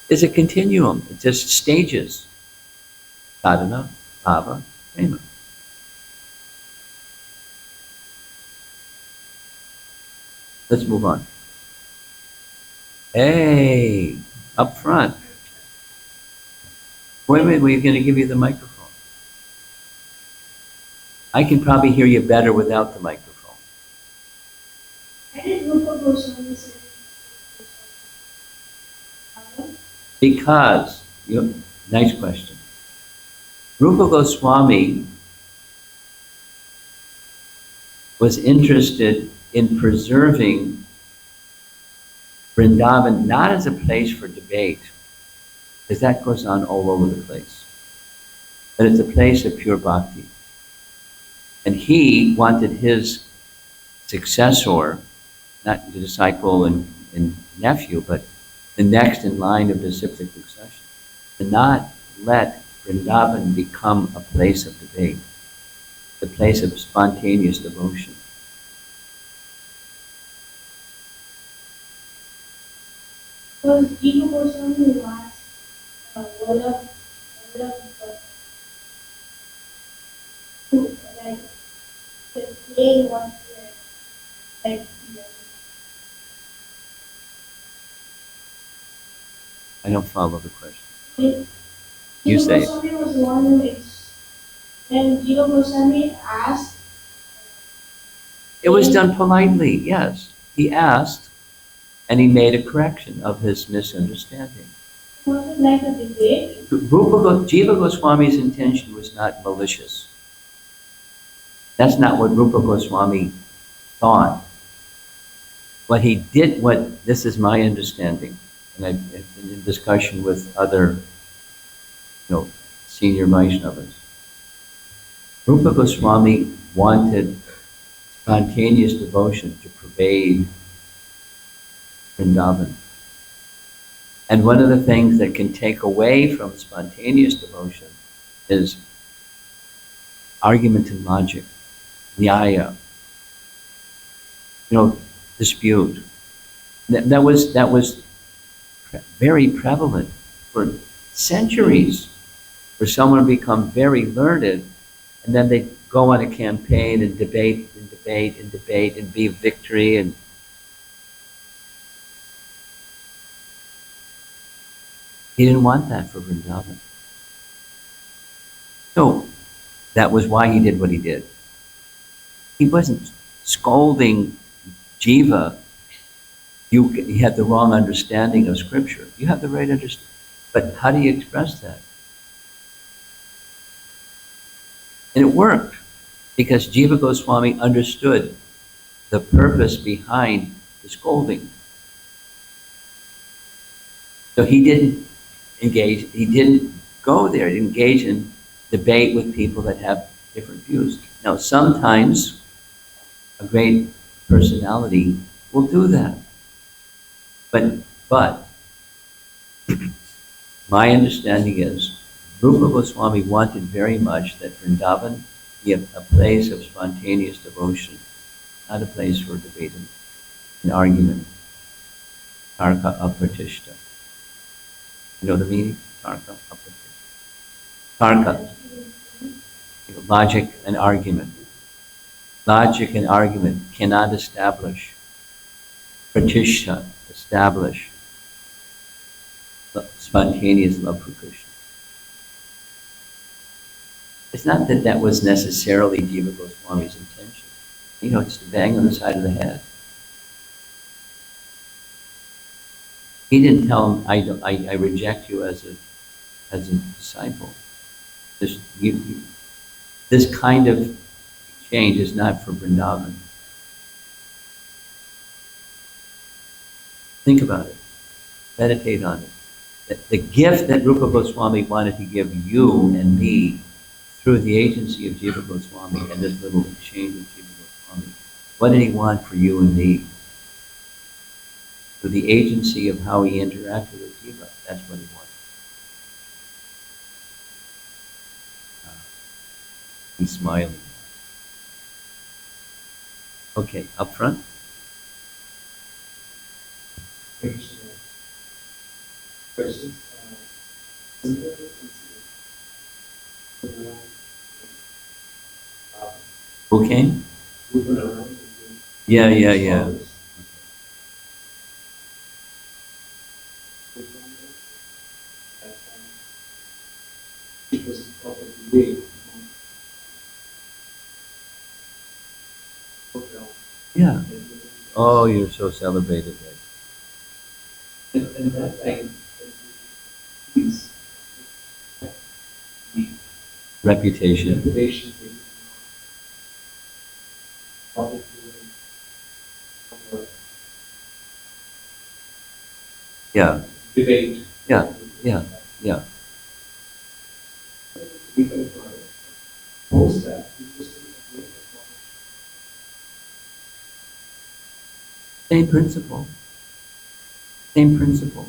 It's a continuum. It's just stages. Sadhana, bhava, prema. Let's move on. Hey, up front. Wait, we're going to give you the microphone. I can probably hear you better without the microphone. Because, nice question. Rupa Goswami was interested in preserving Vrindavan not as a place for debate, because that goes on all over the place, but it's a place of pure bhakti. And he wanted his successor, not the disciple and nephew, but the next in line of disciplic succession, to not let Vrindavan become a place of debate, the place of spontaneous devotion. So, Jiva Goswami was word of like explain what like I don't follow the question. You say. Jiva Goswami was the one who when Jiva Goswami asked. It was done politely, yes. He asked, and he made a correction of his misunderstanding. Was it like a debate? Jiva Goswami's intention was not malicious. That's not what Rupa Goswami thought. What he did, this is my understanding, and I've been in discussion with other, senior Vaishnavas. Rupa Goswami wanted spontaneous devotion to pervade Vrindavan. And one of the things that can take away from spontaneous devotion is argument and logic, nyaya, dispute. That was very prevalent for centuries, where someone would become very learned, and then they go on a campaign and debate and debate and debate and be a victory. And he didn't want that for Vrindavan. So that was why he did what he did. He wasn't scolding Jiva. You had the wrong understanding of scripture. You have the right understanding. But how do you express that? And it worked, because Jiva Goswami understood the purpose behind the scolding. So he didn't go there, engage in debate with people that have different views. Now, sometimes a great personality will do that. But my understanding is Rupa Goswami wanted very much that Vrindavan be a place of spontaneous devotion, not a place for debate and argument. Tarka apratishta. You know the meaning? Tarka apratishta. Tarka. Logic and argument. Logic and argument cannot establish. Pratishtha, establish spontaneous love for Krishna. It's not that that was necessarily Jiva Goswami's intention. It's to bang on the side of the head. He didn't tell him, I reject you as a disciple. This kind of exchange is not for Vrindavan. Think about it. Meditate on it. The gift that Rupa Goswami wanted to give you and me through the agency of Jiva Goswami and this little exchange with Jiva Goswami, what did he want for you and me? Through the agency of how he interacted with Jiva, that's what he wanted. He's smiling. Okay, up front. questions. Similar incident. Who came? Moving around. Yeah, yeah, yeah. It was probably way. Yeah. Oh, you're so celebrated. And that time, peace, Reputation. reputation, Yeah, debate. yeah, yeah, yeah. Post that, Same principle. Same principle.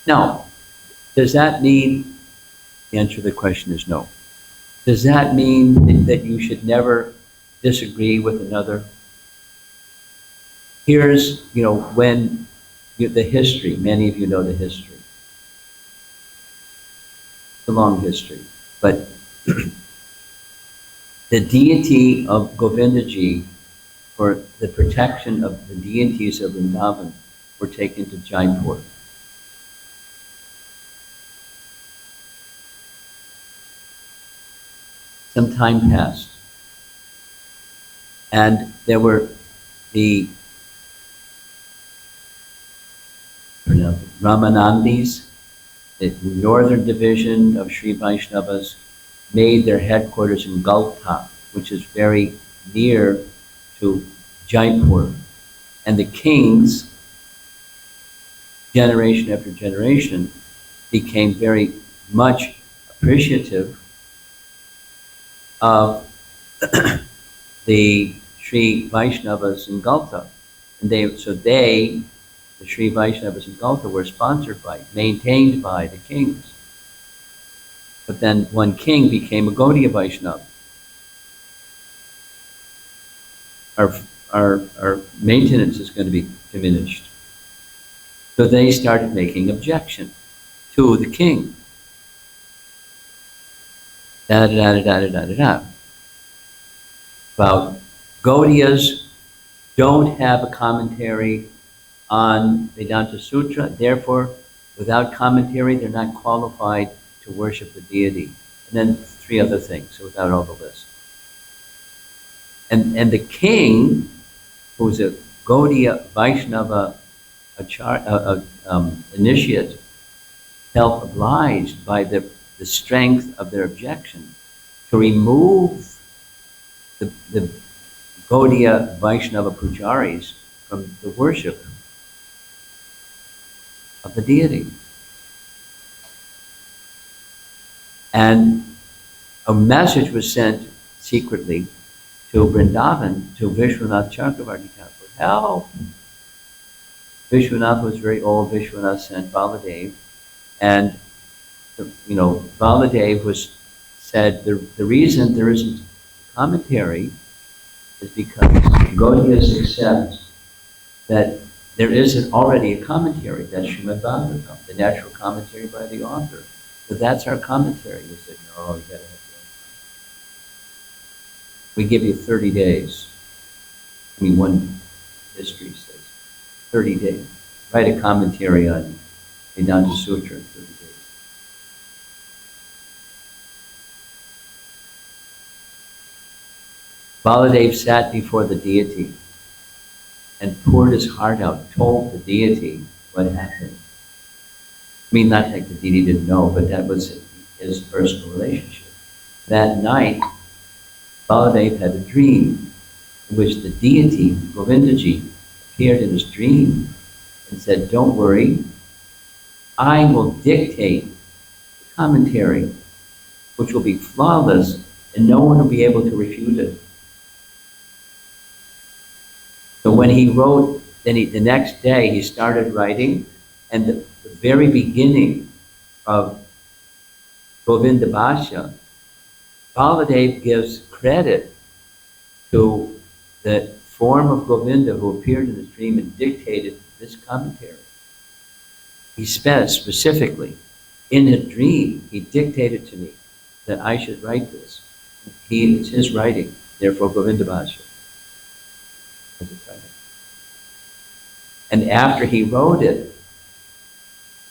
Now, does that mean, the answer to the question is no. Does that mean that you should never disagree with another? Here's, when the history, many of you know the history. It's a long history. But the deity of Govindaji, for the protection of the deities of Vrindavan, were taken to Jaipur. Some time passed. And there were the Ramanandis, the northern division of Sri Vaishnavas, made their headquarters in Galta, which is very near to Jaipur. And the kings, generation after generation, became very much appreciative of the Sri Vaishnavas in Galta. And the Sri Vaishnavas in Galta, were sponsored by, maintained by the kings. But then one king became a Gaudiya Vaishnava. Our maintenance is going to be diminished. So they started making objection to the king. About Gaudiyas don't have a commentary on Vedanta Sutra, therefore, without commentary, they're not qualified to worship the deity. And then 3 other things, so without all the list. And the king, who's a Gaudiya Vaishnava initiate, felt obliged by the strength of their objection to remove the Gaudiya Vaishnava pujaris from the worship of the deity. And a message was sent secretly to Vrindavan, to Vishwanath Chakravarti Thakur. Help! Vishwanath was very old. Vishwanath sent Baladev. And, Baladev said the reason there isn't a commentary is because Gaudiyas accept that there isn't already a commentary. That's Srimad Bhagvatam, the natural commentary by the author. So that's our commentary. They said, no, you gotta have your own. We give you 30 days. One history says 30 days. Write a commentary on Vedanta Sutra in 30 days. Baladev sat before the deity and poured his heart out, told the deity what happened. I mean, not like the deity didn't know, but that was his personal relationship. That night, Baladev had a dream in which the deity, Govindaji, appeared in his dream and said, don't worry, I will dictate the commentary, which will be flawless, and no one will be able to refute it. So when he wrote, the next day he started writing, and the very beginning of Govinda Bhashya, Baladev gives credit to the form of Govinda who appeared in his dream and dictated this commentary. he says specifically, in a dream, he dictated to me that I should write this. It's his writing, therefore Govinda Bhashya. And after he wrote it,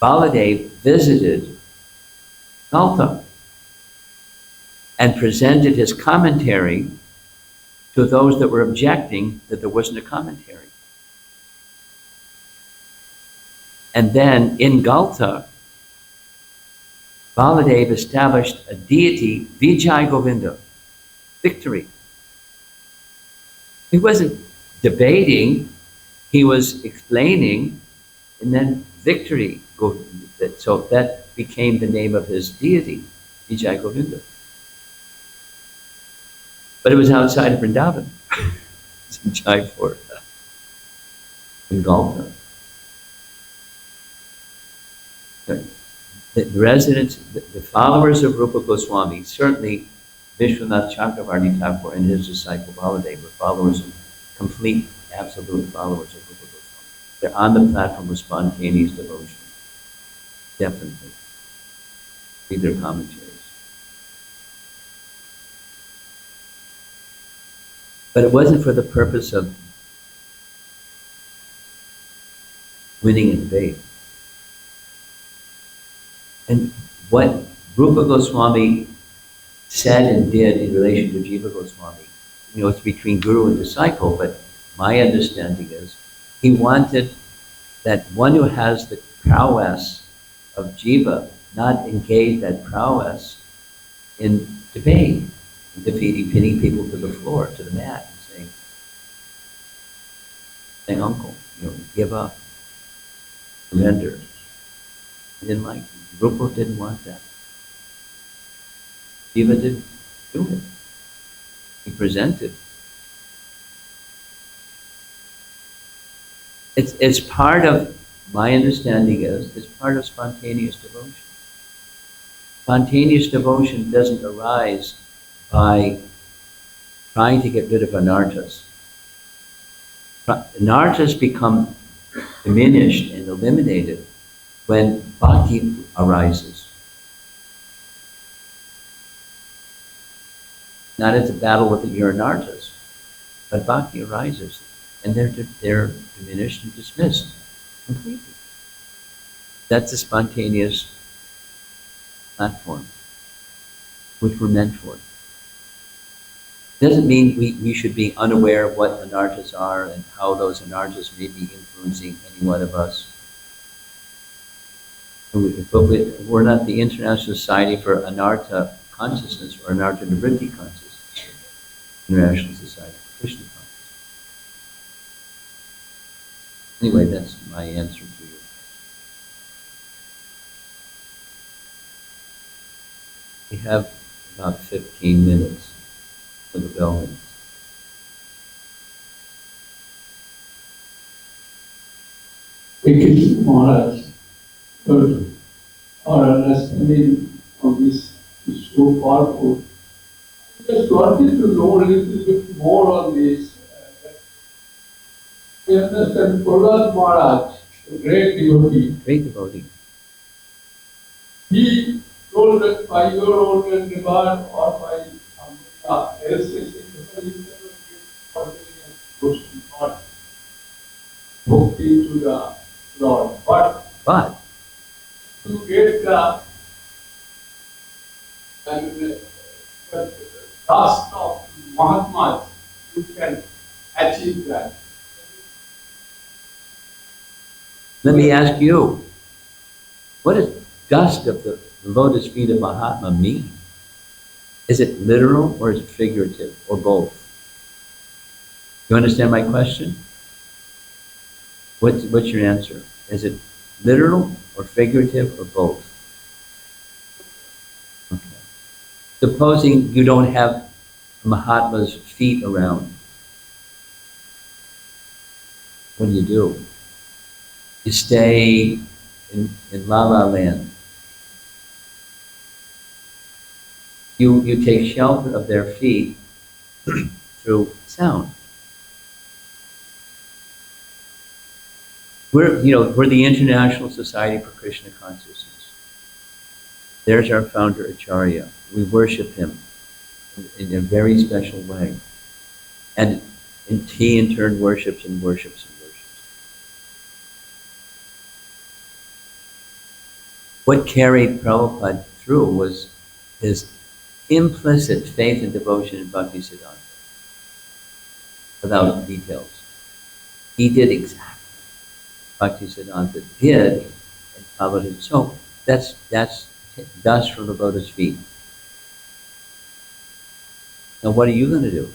Baladev visited Kalta and presented his commentary to those that were objecting that there wasn't a commentary. And then in Galta, Baladev established a deity, Vijay Govinda, victory. He wasn't debating, he was explaining, and then victory. So that became the name of his deity, Vijay Govinda. But it was outside of Vrindavan. It's in Jaipur, in Galta. The residents, the followers of Rupa Goswami, certainly Vishwanath Chakravarti Thakur and his disciple Baladev were followers of complete, absolute followers of Rupa Goswami. They're on the platform of spontaneous devotion. Definitely. Read their commentaries. But it wasn't for the purpose of winning in faith. And what Rupa Goswami said and did in relation to Jiva Goswami, it's between guru and disciple, but my understanding is he wanted that one who has the prowess of Jiva not engage that prowess in debate, defeating, pinning people to the floor, to the mat, and saying, uncle, give up, surrender. He didn't like it. Rupa didn't want that. Jiva didn't do it. He presented. It's part of, my understanding is, it's part of spontaneous devotion. Spontaneous devotion doesn't arise by trying to get rid of anarthas. Anarthas become diminished and eliminated when bhakti arises. Not as a battle with your anarthas, but bhakti arises, and they're diminished and dismissed completely. That's a spontaneous platform, which we're meant for. Doesn't mean we should be unaware of what anarthas are and how those anarthas may be influencing any one of us. But we're not the International Society for Anartha Consciousness or Anartha Nivritti Consciousness. International Society for Krishna Consciousness. Anyway, that's my answer to you. We have about 15 minutes for the bell rings. Krishna Maharaj, our understanding of this is so powerful. I just wanted to know a little bit more on this. We understand Prahlad Maharaj, a great devotee. Great devotee. He told that by your own regard or by somebody else, you cannot get ordinary and devotion or bhakti to the Lord. But to get the task of Mahatmas, you can achieve that. Let me ask you, what does dust of the lotus feet of Mahatma mean? Is it literal or is it figurative or both? You understand my question? What's your answer? Is it literal or figurative or both? Okay. Supposing you don't have Mahatma's feet around, what do? You stay in La La Land. You take shelter of their feet through sound. We're the International Society for Krishna Consciousness. There's our founder, Acharya. We worship him in a very special way. And he in turn worships and worships and worships. What carried Prabhupada through was his implicit faith and devotion in Bhaktisiddhanta, without details. He did exactly what Bhaktisiddhanta did and followed him. So that's dust from the Buddha's feet. Now what are you going to do?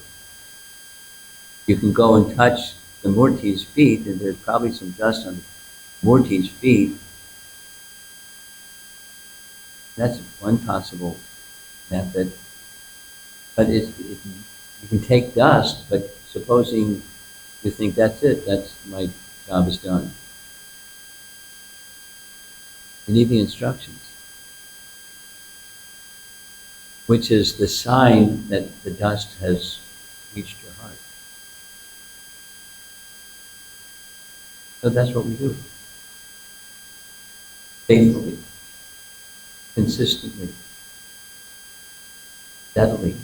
You can go and touch the Murti's feet, and there's probably some dust on the Murti's feet. That's one possible method. But you can take dust, but supposing you think that's it, my job is done. You need the instructions, which is the sign that the dust has reached your heart. So that's what we do. Faithfully, consistently, steadily.